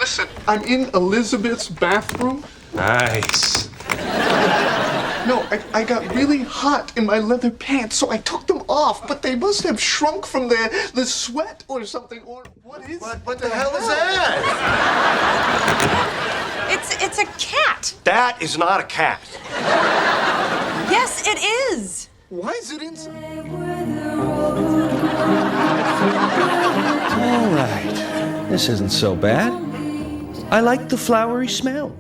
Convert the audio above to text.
listen, I'm in Elizabeth's bathroom. Nice. No, I got really hot in my leather pants, so I took them off, but they must have shrunk from the sweat or something, or what is it? What the hell is that? It's a cat. That is not a cat. Yes, it is. Why is it inside? All right. This isn't so bad. I like the flowery smell.